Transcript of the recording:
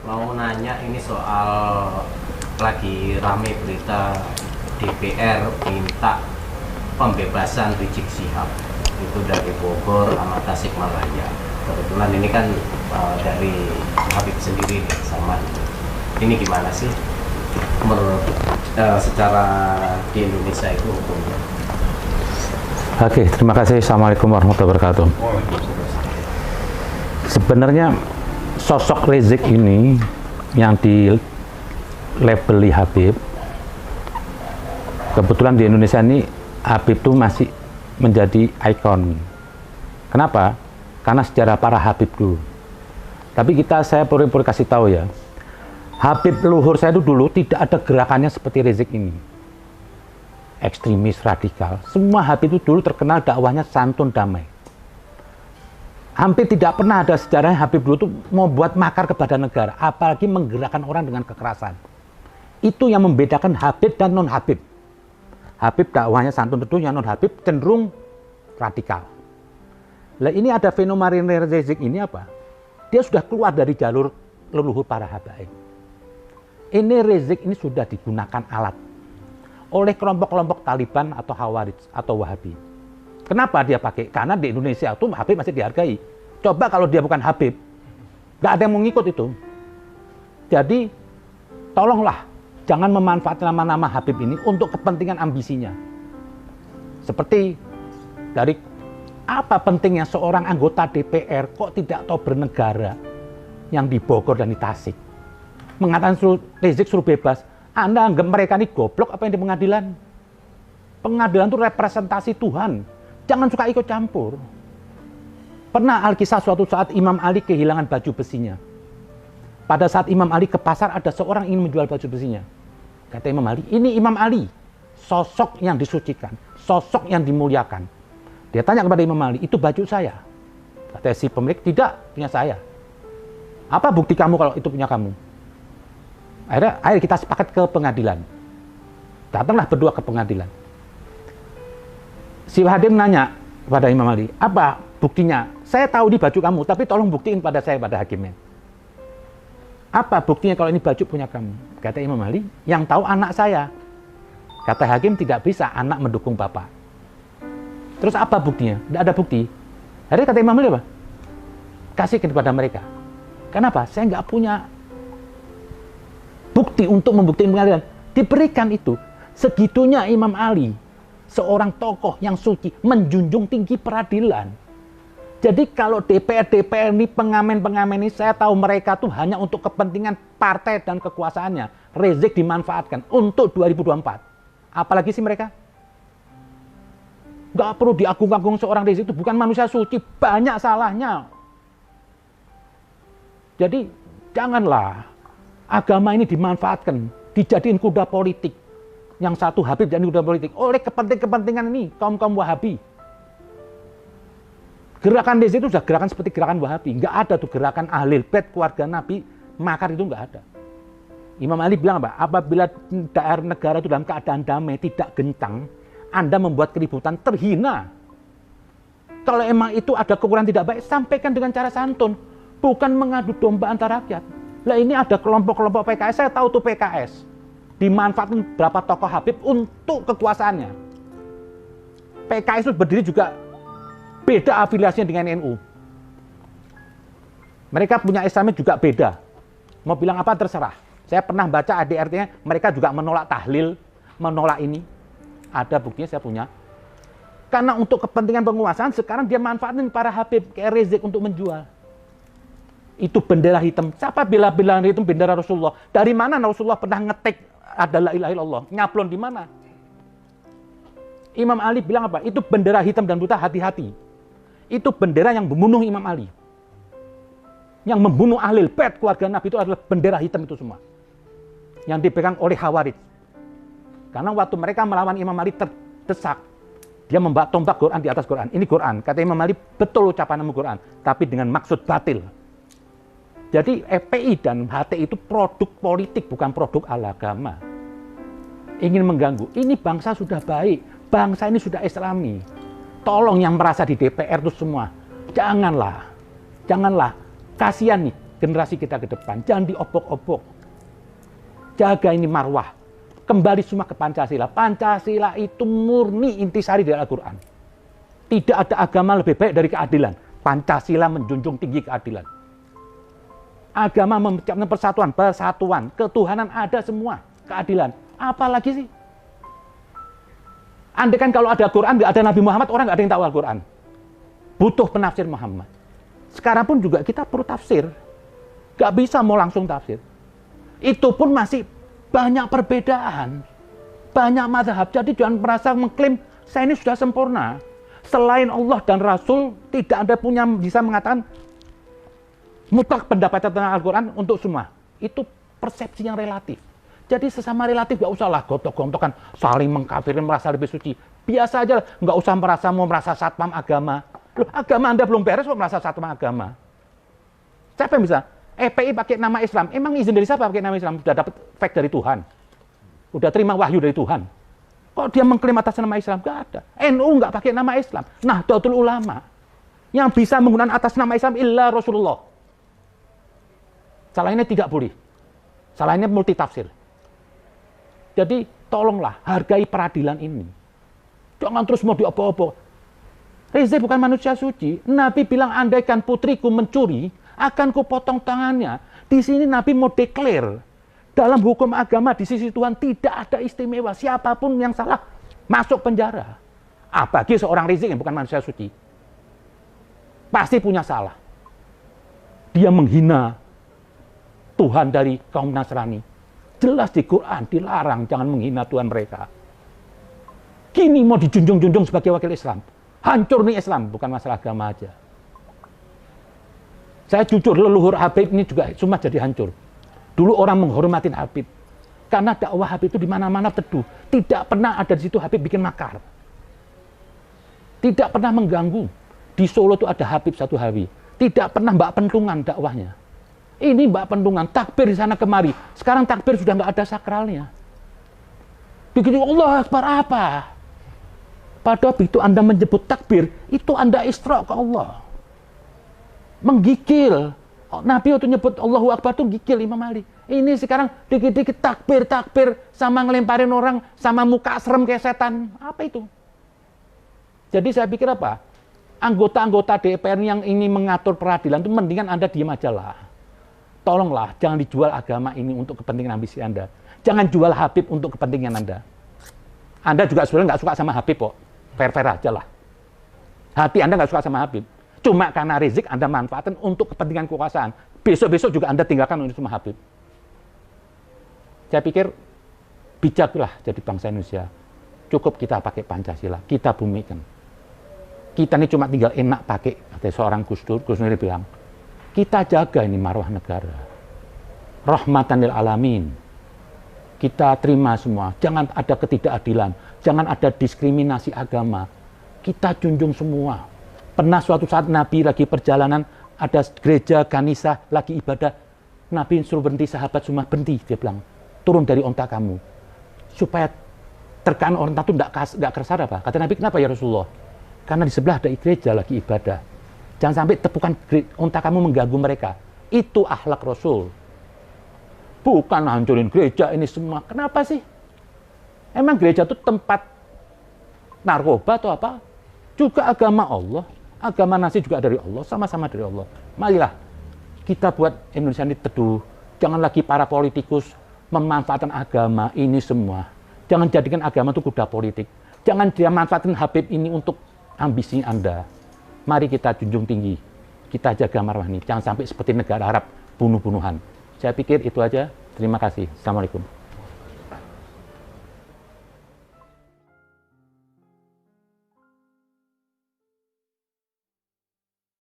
Mau nanya ini soal lagi rame berita DPR minta pembebasan Rizik Syihab itu dari Bogor sama Tasikmalaya. Kebetulan ini kan dari Habib sendiri nih, sama ini gimana sih menurut secara di Indonesia itu hukumnya? Oke, terima kasih. Assalamualaikum warahmatullahi wabarakatuh. Sebenarnya sosok Rizik ini yang di labeli Habib, kebetulan di Indonesia ini Habib itu masih menjadi ikon. Kenapa? Karena sejarah para Habib dulu. Tapi saya perlu kasih tahu ya, Habib leluhur saya itu dulu tidak ada gerakannya seperti Rizik ini, ekstremis radikal. Semua Habib itu dulu terkenal dakwahnya santun damai. Hampir tidak pernah ada sejarahnya Habib dulu tuh mau buat makar kepada negara, apalagi menggerakkan orang dengan kekerasan. Itu yang membedakan Habib dan non Habib. Habib dakwahnya santun tentunya, non Habib cenderung radikal. Nah, ini ada fenomena Rizik ini apa? Dia sudah keluar dari jalur leluhur para habaib. Ini Rizik ini sudah digunakan alat oleh kelompok-kelompok Taliban atau Khawarij atau Wahabi. Kenapa dia pakai? Karena di Indonesia itu Habib masih dihargai. Coba kalau dia bukan Habib, nggak ada yang mau ngikut itu. Jadi, tolonglah jangan memanfaatkan nama-nama Habib ini untuk kepentingan ambisinya. Seperti dari apa pentingnya seorang anggota DPR kok tidak tahu bernegara yang di Bogor dan di Tasik. Mengatakan Rizik suruh bebas. Anda anggap mereka ini goblok apa yang di pengadilan? Pengadilan itu representasi Tuhan. Jangan suka ikut campur. Pernah Alkisah suatu saat Imam Ali kehilangan baju besinya. Pada saat Imam Ali ke pasar ada seorang ingin menjual baju besinya. Kata Imam Ali, ini Imam Ali. Sosok yang disucikan. Sosok yang dimuliakan. Dia tanya kepada Imam Ali, itu baju saya. Kata si pemilik, tidak, punya saya. Apa bukti kamu kalau itu punya kamu? Akhirnya kita sepakat ke pengadilan. Datanglah berdua ke pengadilan. Si hakim nanya kepada Imam Ali, apa buktinya? Saya tahu di baju kamu, tapi tolong buktiin pada saya, pada hakimnya. Apa buktinya kalau ini baju punya kamu? Kata Imam Ali, yang tahu anak saya. Kata hakim, tidak bisa anak mendukung bapak. Terus apa buktinya? Tidak ada bukti. Akhirnya kata Imam Ali apa? Kasihkan kepada mereka. Kenapa? Saya nggak punya bukti untuk membuktikan pengadilan. Diberikan itu. Segitunya Imam Ali, seorang tokoh yang suci, menjunjung tinggi peradilan. Jadi kalau DPR ini, pengamen-pengamen ini, saya tahu mereka tuh hanya untuk kepentingan partai dan kekuasaannya. Rizik dimanfaatkan untuk 2024. Apalagi sih mereka? Nggak perlu diagung-agung seorang Rizik itu bukan manusia suci, banyak salahnya. Jadi janganlah agama ini dimanfaatkan, dijadiin kuda politik. Yang satu Habib jadi kuda politik oleh kepentingan ini kaum-kaum Wahabi. Gerakan di situ sudah gerakan seperti gerakan Wahabi. Nggak ada tuh gerakan Ahlul Bait, keluarga Nabi, makar itu nggak ada. Imam Ali bilang apa? Apabila daerah negara itu dalam keadaan damai, tidak gencang, Anda membuat keributan, terhina. Kalau emang itu ada kekurangan tidak baik, sampaikan dengan cara santun. Bukan mengadu domba antara rakyat. Lah ini ada kelompok-kelompok PKS, saya tahu tuh PKS. Dimanfaatkan berapa tokoh Habib untuk kekuasaannya. PKS itu berdiri juga beda afiliasinya dengan NU. Mereka punya Islamnya juga beda. Mau bilang apa terserah. Saya pernah baca ADRT-nya, mereka juga menolak tahlil, menolak ini. Ada buktinya saya punya. Karena untuk kepentingan penguasaan, sekarang dia manfaatin para Habib kayak Rizik untuk menjual. Itu bendera hitam. Siapa bela-bela itu bendera Rasulullah? Dari mana Rasulullah pernah ngetik ada la ilaha illallah? Nyablon di mana? Imam Ali bilang apa? Itu bendera hitam dan putih, hati-hati. Itu bendera yang membunuh Imam Ali. Yang membunuh Ahlul Bait, keluarga Nabi itu adalah bendera hitam itu semua. Yang dipegang oleh Khawarij. Karena waktu mereka melawan Imam Ali terdesak, dia membawa tombak Quran di atas Quran. Ini Quran. Kata Imam Ali, betul ucapanmu Quran. Tapi dengan maksud batil. Jadi FPI dan HTI itu produk politik, bukan produk agama. Ingin mengganggu. Ini bangsa sudah baik. Bangsa ini sudah Islami. Tolong yang merasa di DPR itu semua. Janganlah. Kasihan nih. generasi kita ke depan. Jangan diobok-obok. Jaga ini marwah. Kembali semua ke Pancasila. Pancasila itu murni intisari dari Al-Quran. Tidak ada agama lebih baik dari keadilan. Pancasila menjunjung tinggi keadilan. Agama menciptakan persatuan, ketuhanan ada semua, keadilan. Apalagi sih? Andai kan kalau ada Quran, nggak ada Nabi Muhammad, orang nggak ada yang tahu Al-Quran. Butuh penafsir Muhammad. Sekarang pun juga kita perlu tafsir. Nggak bisa mau langsung tafsir. Itu pun masih banyak perbedaan. Banyak mazhab. Jadi jangan merasa mengklaim, saya ini sudah sempurna. Selain Allah dan Rasul, tidak ada punya bisa mengatakan mutlak pendapat tentang Al-Quran untuk semua. Itu persepsi yang relatif. Jadi sesama relatif gak usah lah gontok-gontokan, saling mengkafirin, merasa lebih suci. Biasa aja, nggak usah merasa satpam agama. Loh, agama Anda belum beres kok merasa satpam agama. Siapa yang bisa? EPI pakai nama Islam. Emang izin dari siapa pakai nama Islam? Sudah dapat fact dari Tuhan. Udah terima wahyu dari Tuhan. Kok dia mengklaim atas nama Islam? Gak ada. NU nggak pakai nama Islam. Nahdlatul Ulama. Yang bisa menggunakan atas nama Islam illa Rasulullah. Salahnya tidak boleh. Salahnya multitafsir. Jadi tolonglah hargai peradilan ini. Jangan terus mau diobok-obok. Rizik bukan manusia suci. Nabi bilang andaikan putriku mencuri, akan kupotong tangannya. Di sini Nabi mau declare. Dalam hukum agama di sisi Tuhan tidak ada istimewa. Siapapun yang salah masuk penjara. Apalagi seorang Rizik yang bukan manusia suci. Pasti punya salah. Dia menghina Tuhan dari kaum Nasrani. Jelas di Quran dilarang jangan menghina Tuhan mereka. Kini mau dijunjung-junjung sebagai wakil Islam. Hancur nih Islam, bukan masalah agama aja. Saya jujur, leluhur Habib ini juga semua jadi hancur. Dulu orang menghormatin Habib. Karena dakwah Habib itu di mana-mana teduh. Tidak pernah ada di situ Habib bikin makar. Tidak pernah mengganggu. Di Solo itu ada Habib satu hari. Tidak pernah mbak pentungan dakwahnya. Ini mbak pentungan, takbir di sana kemari. Sekarang takbir sudah nggak ada sakralnya. Begitu Allah Akbar apa? Pada waktu itu Anda menyebut takbir, itu Anda isra ke Allah. Menggigil. Nabi waktu nyebut Allahu Akbar itu gigil Imam Ali. Ini sekarang dikit-dikit takbir sama ngelemparin orang sama muka serem kayak setan. Apa itu? Jadi saya pikir apa? Anggota-anggota DPR yang ini mengatur peradilan itu mendingan Anda diam aja lah. Tolonglah, jangan dijual agama ini untuk kepentingan ambisi Anda. Jangan jual Habib untuk kepentingan Anda. Anda juga sebenarnya nggak suka sama Habib kok. Fair-fair aja lah. Hati Anda nggak suka sama Habib. Cuma karena Rizik Anda manfaatkan untuk kepentingan kekuasaan. Besok-besok juga Anda tinggalkan untuk sama Habib. Saya pikir bijaklah jadi bangsa Indonesia. Cukup kita pakai Pancasila, kita bumikan. Kita ini cuma tinggal enak pakai, kata seorang Gus Dur bilang, kita jaga ini marwah negara. Rahmatan lil alamin. Kita terima semua. Jangan ada ketidakadilan. Jangan ada diskriminasi agama. Kita junjung semua. Pernah suatu saat Nabi lagi perjalanan, ada gereja kanisa lagi ibadah. Nabi suruh berhenti, sahabat semua berhenti. Dia bilang, turun dari onta kamu. Supaya terkaan onta itu nggak kersar apa? Kata Nabi, kenapa ya Rasulullah? Karena di sebelah ada gereja lagi ibadah. Jangan sampai tepukan onta kamu mengganggu mereka. Itu akhlak Rasul. Bukan hancurin gereja ini semua. Kenapa sih? Emang gereja itu tempat narkoba atau apa? Juga agama Allah. Agama nasi juga dari Allah. Sama-sama dari Allah. Marilah kita buat Indonesia ini teduh. Jangan lagi para politikus memanfaatkan agama ini semua. Jangan jadikan agama itu kuda politik. Jangan dia manfaatkan Habib ini untuk ambisi Anda. Mari kita junjung tinggi, kita jaga marwah ini. Jangan sampai seperti negara Arab, bunuh-bunuhan. Saya pikir itu aja. Terima kasih. Assalamualaikum.